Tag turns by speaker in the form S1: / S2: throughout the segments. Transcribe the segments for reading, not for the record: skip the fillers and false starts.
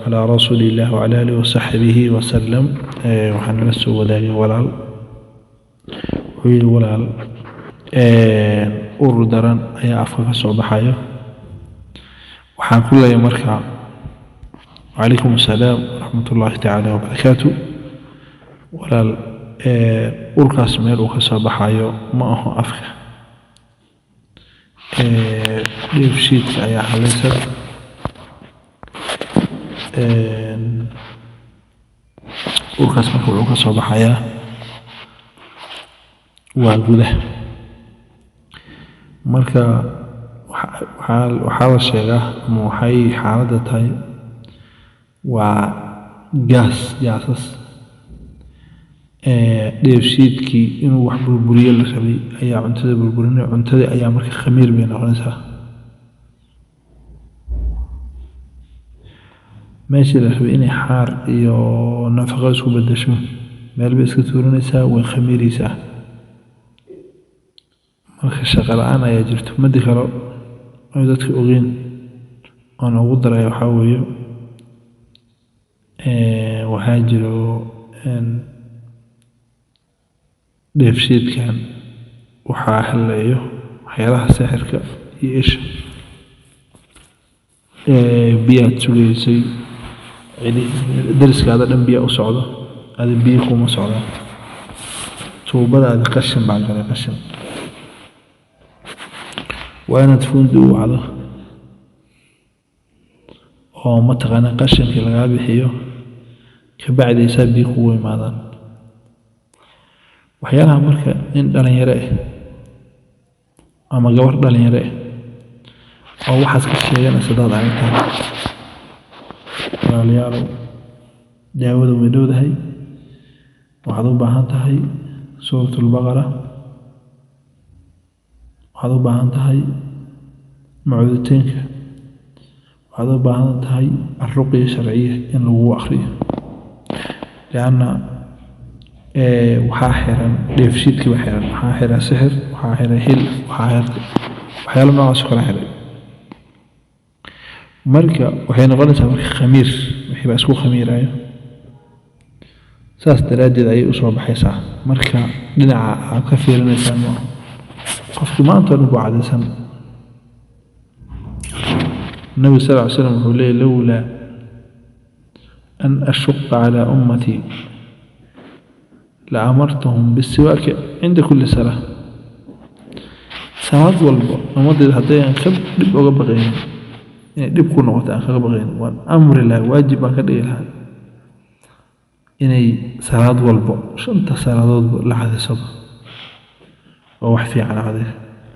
S1: على رسول الله وعلى آله وصحبه وسلم. وحنا نسو وداقي ولال ولال أردران أي أفكار صباحية وحن كل يوم مركع. وعليكم السلام ورحمة الله تعالى وبركاته. ولال أركاس ميل وكصباحية ما هو أفكار ديفشيت أي حلسة أركاس ميل وكصباحية وجوده marka waxaa la sheegaa ama waxay xaaladda tahay waa gaasas dheefshiidkii inuu wax burburiyo la rabay ayaa cuntada burburinaya. Cuntadii ayaa marka khamiir bay noqonaysaa. meeshii la rabay inay xaar iyo nafaqo isku beddesho meel bay iska tuuranaysaa, way khamiiraysaa. marka shaqo la'aan ayaa jirto. madi kale oo dadka ogeyn oon ugu daray waxaa weeye waxaa jiro dheefshiidkan waxaa helayo waxyaalaha sixirka iyo isha. biyaad sugaysay dariskaada dhan biyaa u socdo, adi biyo kuma socdaan. tuubadaadi qashin baa galay, qashin waa inaad fuundi u wacdo oo mataqaana qashinkii lagaa bixiyo kabacdaysaa biyo kugu imaadaan. waxyaalaha marka nin dhalinyaro ama gabar dhalinyaro oo waxaas ka sheeganaysa dad aragtaan, walaalayaalow daawada way dhowdahay. waxaad u baahan tahay suuratul baqara, waxaad u baahan tahay mucawidataynka, waxaad u baahan tahay alruqya sharciya in lagu akhriyo. lianna waxaa xiran dheefshiidkii baa xiran, waxaa xiran sixir, waxaa xiran hil, waxaa xiran waxyaalo noocaas oo kala xiray. marka waxay noqonaysaa marka khamiir, wixii baa isku khamiiraya. saas daraaddeed ayay usoo baxaysaa. marka dhinaca aad ka fiirinaysaa maaha qofkii maanta dhan ku cadaysan. النبي صلى الله عليه وسلم يقول لي لولا أن أشق على أمتي لأمرتهم بالسواك عند كل صلاة. صلاة والبا أمضي هدايا خب دب وقبغين يعني دب كون وقتا خبغين وان أمر الله واجب كده لها إني صلاة والبا شنت صلاة لحد صبا ووحفي على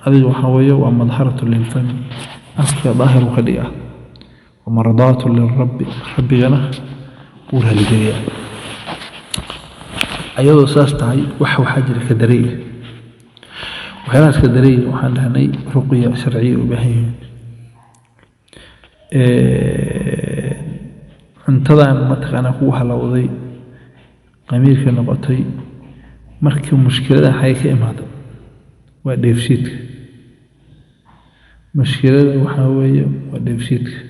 S1: هذه وحوية ومظهرة للفم أصل ظاهر وخليئة ومرضاة للرب ربي غنى ورها لجريئة. أيضا ساستعي وحو حاجر كدرية وحيرات كدرية وحان لهني رقية شرعية وبهي انتظى متقنا قوها لوضي قمير كنبطي مركب مشكلة حيكي إمادا وديفشيتك. مشكلة وحاوية وديفشيتك.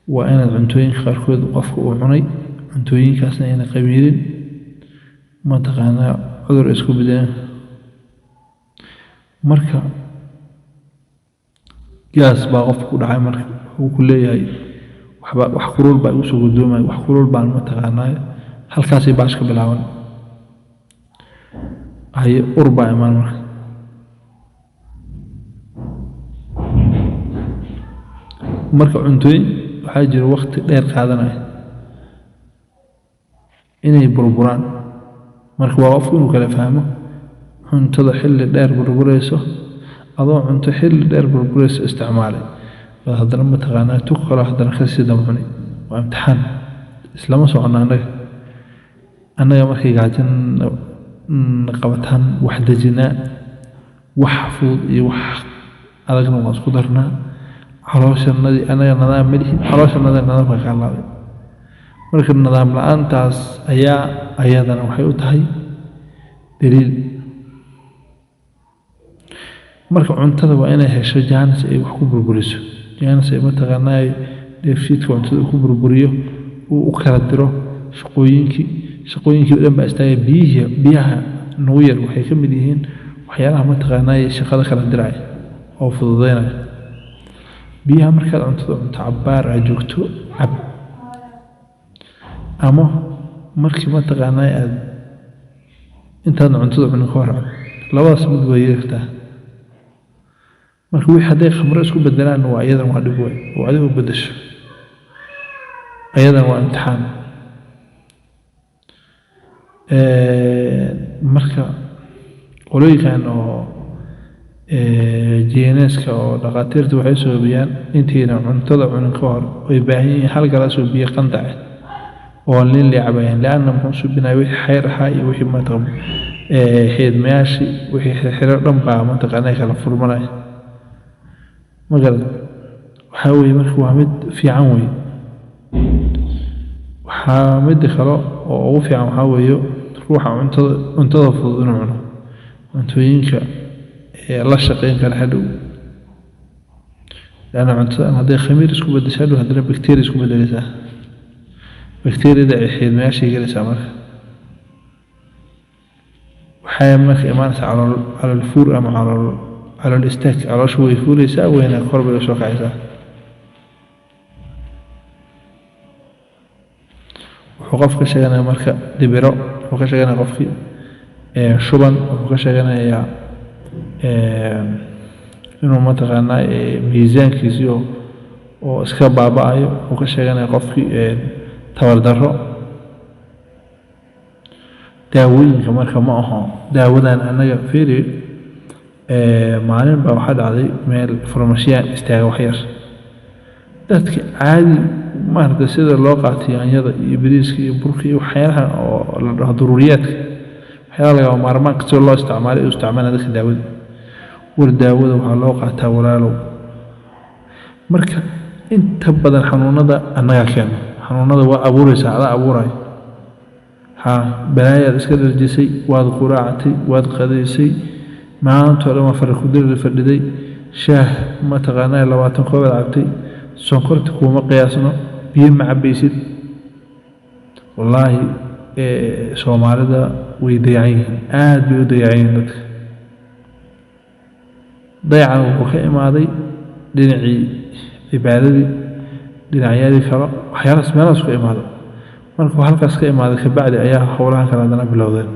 S1: وأنا العنتوين خاركود وقفك وعني عنتوين كاسنا هنا قبيلين ما تقانا عذر اسكو بدين مركا قاس باقفك ودعاي مركا هو كله هاي وحقرول با يوسو قدوما وحقرول با ما تقانا هل كاسي باشك بلاون هي أربع إيمان مركا مركا عنتوين waxaa jira waqti dheer qaadanaya inay burburaan. marka waa qofku inuu kala fahmo cuntada xilli dheer burburayso adoo cunto xilli dheer burburayso isticmaalay baa haddana mataqaanaa tug kale haddana ka sii damcuni. waa imtixaan islama soconna annaga markay gaajin qabataan wax dejinaa, wax fudud iyo wax adagna waan isku darnaa. xalooshanadii anaga nadaam malihin, xalooshanada nadaamka ka hadlaaday. marka nidaam la'aantaas ayaa ayadana waxay u tahay daliil marka cuntada waa inay hesho jaanis ay wax ku burburiso jaanis ay mataqaanaa dheefshiidka cuntada ku burburiyo uu u kala diro shaqooyinkii dhan baa istaagay biyaha nagu yar waxay ka mid yihiin waxyaalaha mataqaanaa shaqada kala diraya oo fududeynaya biyaha markaad cuntada cunto cabbaar aad joogto cab ama markii mataqaanaa aad intaadna cuntada cunin ka hor cab labadaas mid way yeertaa marka wixii hadday khamro isku bedelaan waa iyadan waa dhib weyn oo adigu bedesho iyadan waa imtixaan marka qolooyinkan oo GNS-ka oo dhaqaatiirtu waxay soo biyaan intayna cuntada cunin ka hor way baahan yihiin hal galaas oo biyo qandac oo liin cabayaan laana muxuu subinay wixii xeer ahaa iyo wixii mataqan xidmayaashii wixii xiro dhan baa mataqaanay kala furmanay magarad waxa weeye marka waa mid fiican weeye waxaa mid kale oo ugu fiican waxa weeye ruuxa cuntada fudud inuu cuno cuntooyinka la shaqeyn kara hadhow laana cuntada hadday khamiir isku bedesho hadhow haddana bakteeriya isku bedelaysaa bakteeriyada ay xidmayaashii gelaysaa marka waxay marka imaanaysaa calool fuur ama calool istaag calooshu way fuulaysaa wayna kor bay soo kacaysaa wuxuu qofka sheeganaya marka dibiro wuxuu ka sheeganaya qofkii shuban wuxuu ka sheeganayaa inuu mataqaanaa miisaankiisii oo iska baaba'ayo wuxuu ka sheeganaya qofkii tabardarro daawooyinka marka ma aho daawadan annaga fiiri maalin baa waxaa dhacday meel farmashiyaan istaaga wax yar dadka caadi maaragtay sida loo qaatay yaanyada iyo bariiska iyo burka iyo waxyaalaha oo la dhaho daruuriyaadka waxyaalaha lagama maarmaanka sida loo isticmaalay u isticmaalaya dadka daawada war daawada waxaa loo qaataa walaalow marka inta badan xanuunada annagaa keeno xanuunada waa abuuraysaa adaa abuurayo balaayaad iska dharjisay waad quraacatay waad qadaysay maantoo dhan waa farikudiri fadhiday shaah mataqaanaa 20 koob cabtay sonkorta kuma qiyaasno biyo ma cabaysid wallaahi soomaalida way dayacan aad bay u dayacan dadka dayacan wuxuu ka imaaday dhinacii cibaadadii dhinacyadii kale waxyaalahaas meelahaas ka imaaday markuu halkaas ka imaaday kabacdi ayaa howlaha kale haddana bilowdeen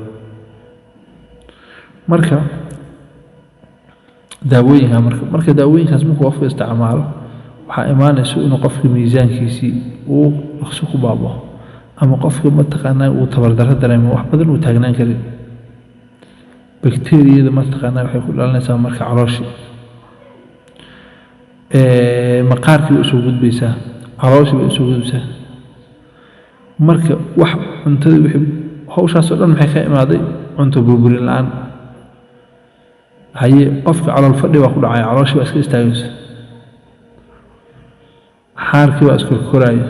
S1: marka daawooyinka marka daawooyinkaas markuu qofku isticmaalo waxaa imaanaysa inuu qofka miisaankiisii uu dhaqso ku baabo ama qofka mataqaanaa uu tabardarro dareemo wax badan uu taagnaan karin bakteeriyada mataqaanaa waxay ku dhalanaysaa marka calooshii maqaarkii way usoo gudbaysaa calooshii bay usoo gudbaysaa marka wax cuntadii wixii hawshaas oo dhan maxay ka imaaday cunto burburin la'aan haye qofka calool fadhi waa ku dhacaya calooshii waa iska istaagaysa xaarkii waa iska koraya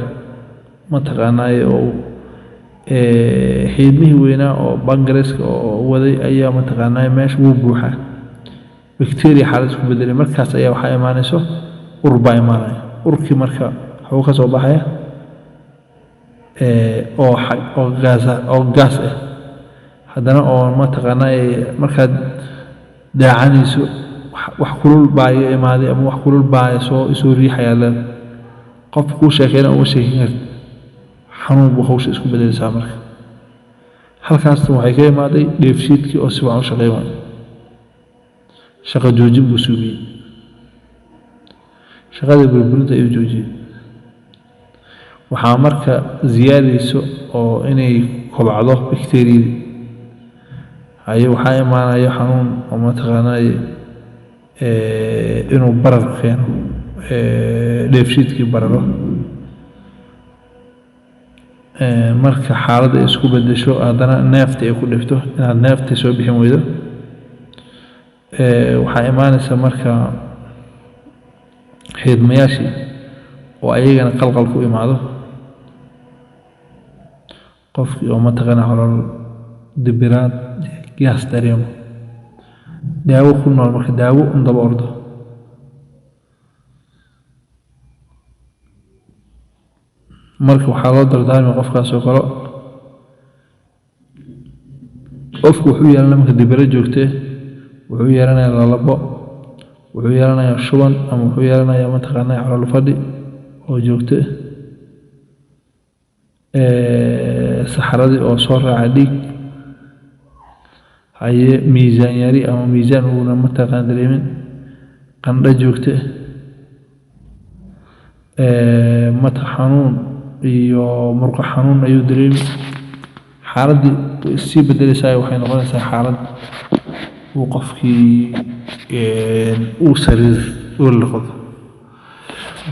S1: mataqaanaaye oo xiidmihii weynaa oo bangareska oo waday ayaa mataqaanaaye meesha wuu buuxaa bakteeriya xaalad isku bedelay markaas ayaa waxaa imaanayso ur baa imaanaya urkii marka waxuu ka soo baxaya oo gaas ah haddana oo mataqaanaaye markaad daacanayso wax kulul baa iga imaaday ama wax kulul baa isoo riixayaa leeda qofka kuu sheekeyna uma sheekin karti xanuun buu hawsha isku bedelaysaa marka halkaasna waxay ka imaaday dheefshiidkii oo si wacan u shaqeyn waayo shaqo joojin buu suugiyey shaqadii burburinta ayuu joojiyey waxaa marka ziyaadayso oo inay kobcdo bakteeriyadii haye waxaa imaanaya xanuun oo mataqaanaaye inuu barar keeno dheefshiidkii bararo marka xaaladda ay isku bedesho haddana neefta ay ku dhifto inaad neefta soo bixin weydo waxaa imaanaysa marka xiidmayaashii oo ayagana qalqal ku imaado qofkii oo mataqaanaa calool dibiraad gaas dareemo daawo ku nool marka daawo un daba ordo marka waxaa loo dardaarmay qofkaas oo kale qofku wuxuu yeelanayaa marka dibiro joogtee wuxuu yeelanayaa lalabo wuxuu yeelanayaa shuban ama wuxuu yeelanayaa mataqaanaa calool fadhi oo joogto saxaradii oo soo raaca dhiig haye miisaan yari ama miisaan uuna mataqaan dareemin qandho joogto madax xanuun iyo murqo xanuun ayuu dareemi xaaladii sii bedelaysaa waxay noqonaysaa xaalad uu qofkii uu sariir uu liqdo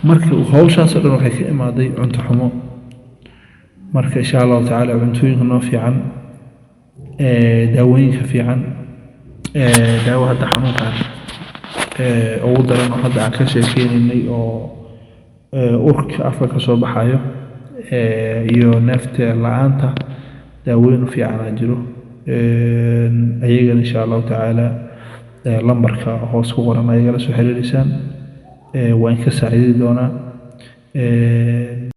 S1: marka hawshaas oo dhan waxay ka imaaday cunto xumo marka insha allahu tacaala cuntooyinka noo fiican daawooyinka fiican daawo hadda xanuunkan ugu daran oo hadda aan ka sheekeynaynay oo urka afka ka soo baxayo iyo neefta la-aanta daawoyin u fiicanaa jiro ayagana insha allahu tacaala lambarka hoos ku qoran ayagala soo xiriirisaan waan ka saaciidi doonaa